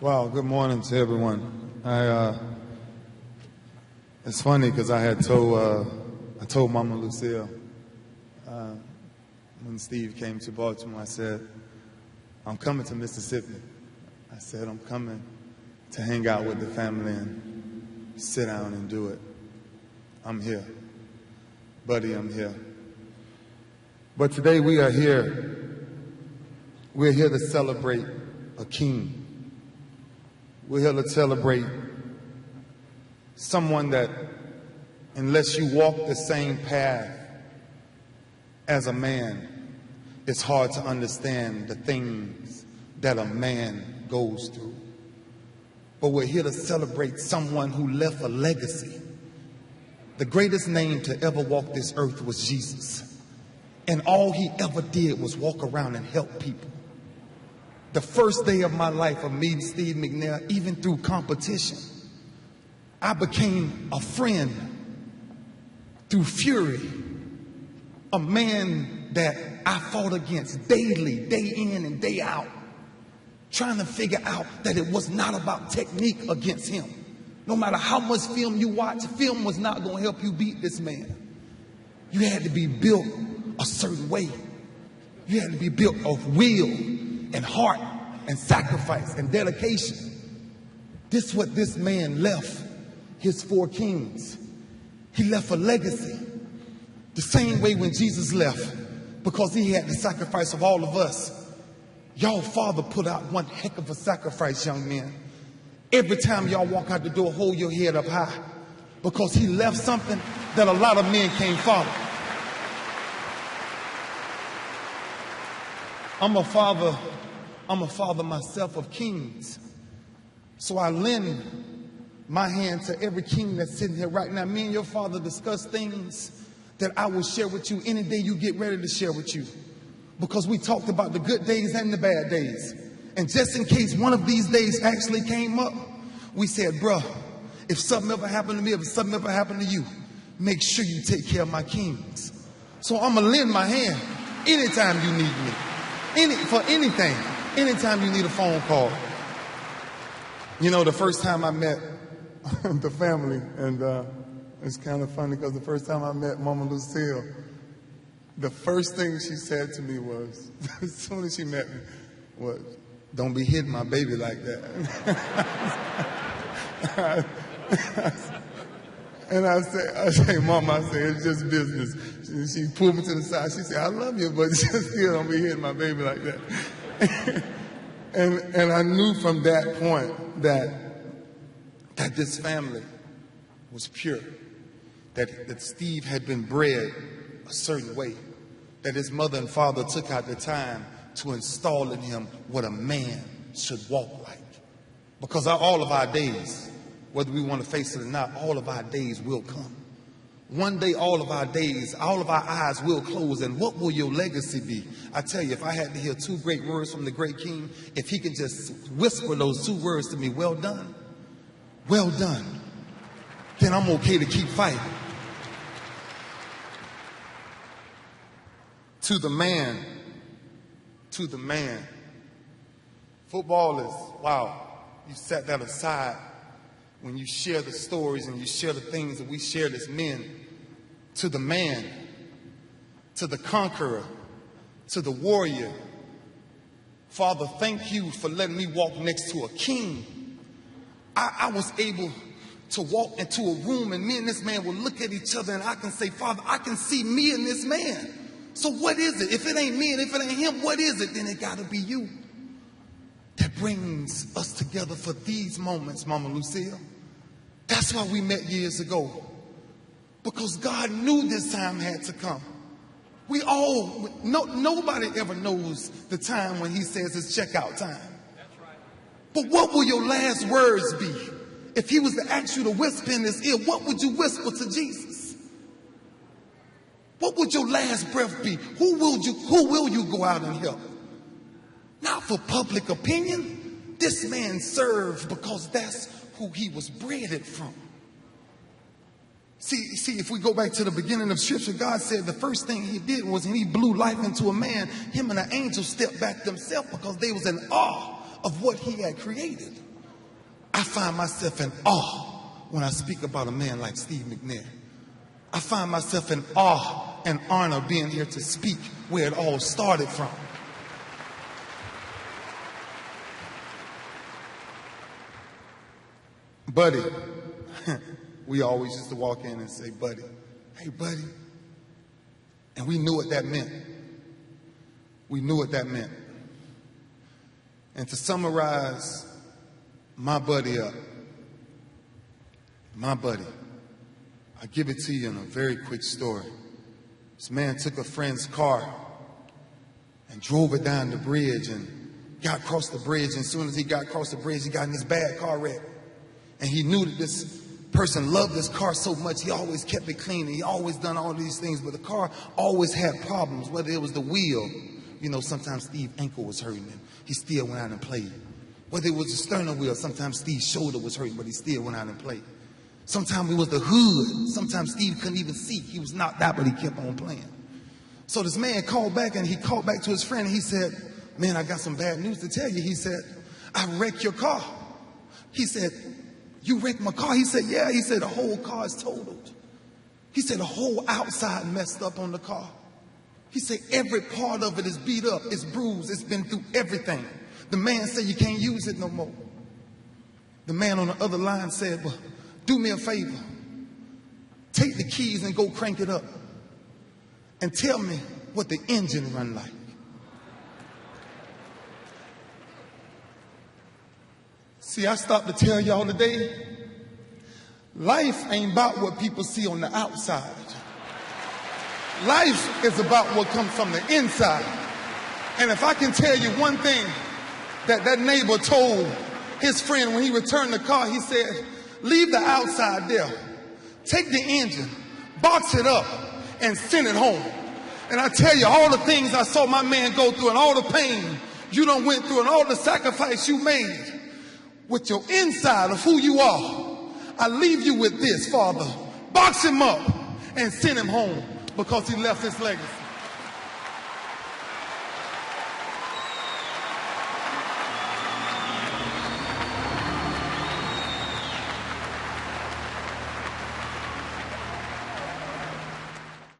Wow, good morning to everyone. It's funny because I told Mama Lucille when Steve came to Baltimore, I said, I'm coming to Mississippi. I said, I'm coming to hang out with the family and sit down and do it. I'm here. Buddy, I'm here. But today we are here. We're here to celebrate a king. We're here to celebrate someone that, unless you walk the same path as a man, it's hard to understand the things that a man goes through. But we're here to celebrate someone who left a legacy. The greatest name to ever walk this earth was Jesus. And all he ever did was walk around and help people. The first day of my life of meeting Steve McNair, even through competition, I became a friend through fury. A man that I fought against daily, day in and day out, trying to figure out that it was not about technique against him. No matter how much film you watch, film was not going to help you beat this man. You had to be built a certain way. You had to be built of will and heart and sacrifice and dedication. This is what this man left his 4 kings. He left a legacy. The same way when Jesus left, because he had the sacrifice of all of us. Y'all father put out one heck of a sacrifice, young men. Every time y'all walk out the door, hold your head up high, because he left something that a lot of men can't follow. I'm a father myself of kings. So I lend my hand to every king that's sitting here right now. Me and your father discuss things that I will share with you any day you get ready to share with you. Because we talked about the good days and the bad days. And just in case one of these days actually came up, we said, bruh, if something ever happened to me, if something ever happened to you, make sure you take care of my kings. So I'm going to lend my hand anytime you need me. For anything, anytime you need a phone call. You know, the first time I met the family, and it's kind of funny because the first time I met Mama Lucille, the first thing she said to me was, as soon as she met me, was, don't be hitting my baby like that. And I say, Mama, I say, it's just business. She pulled me to the side. She said, I love you, but just still don't be hitting my baby like that. and I knew from that point that this family was pure, that Steve had been bred a certain way, that his mother and father took out the time to install in him what a man should walk like. Because all of our days, whether we want to face it or not, all of our days will come. One day, all of our days, all of our eyes will close. And what will your legacy be? I tell you, if I had to hear 2 great words from the great king, if he could just whisper those 2 words to me, well done, then I'm okay to keep fighting. To the man, football is, wow, you set that aside. When you share the stories and you share the things that we shared as men, to the man, to the conqueror, to the warrior. Father, thank you for letting me walk next to a king. I was able to walk into a room and me and this man will look at each other and I can say, Father, I can see me in this man. So what is it? If it ain't me and if it ain't him, what is it? Then it got to be you. That brings us together for these moments, Mama Lucille. That's why we met years ago. Because God knew this time had to come. Nobody ever knows the time when he says it's checkout time. That's right. But what will your last words be? If he was to ask you to whisper in his ear, what would you whisper to Jesus? What would your last breath be? Who will you go out and help? Not for public opinion. This man served because that's who he was bred from. See, if we go back to the beginning of Scripture, God said the first thing he did was he blew life into a man. Him and an angel stepped back themselves because they was in awe of what he had created. I find myself in awe when I speak about a man like Steve McNair. I find myself in awe and honor being here to speak where it all started from. Buddy, we always used to walk in and say, buddy, hey, buddy. And we knew what that meant. We knew what that meant. And to summarize my buddy up, my buddy, I'll give it to you in a very quick story. This man took a friend's car and drove it down the bridge and got across the bridge. And as soon as he got across the bridge, he got in this bad car wreck. And he knew that this person loved this car so much, he always kept it clean. And he always done all these things, but the car always had problems, whether it was the wheel. You know, sometimes Steve's ankle was hurting and he still went out and played. Whether it was the sternum wheel, sometimes Steve's shoulder was hurting, but he still went out and played. Sometimes it was the hood. Sometimes Steve couldn't even see. He was knocked out, but he kept on playing. So this man called back, and he called back to his friend, and he said, man, I got some bad news to tell you. He said, I wrecked your car. He said, you wrecked my car? He said, yeah. He said, the whole car is totaled. He said, the whole outside messed up on the car. He said, every part of it is beat up, it's bruised, it's been through everything. The man said, you can't use it no more. The man on the other line said, well, do me a favor. Take the keys and go crank it up. And tell me what the engine run like. See, I stopped to tell y'all today, life ain't about what people see on the outside. Life is about what comes from the inside. And if I can tell you one thing that neighbor told his friend when he returned the car, he said, leave the outside there. Take the engine, box it up, and send it home. And I tell you, all the things I saw my man go through and all the pain you done went through and all the sacrifice you made with your inside of who you are, I leave you with this, Father. Box him up and send him home because he left his legacy.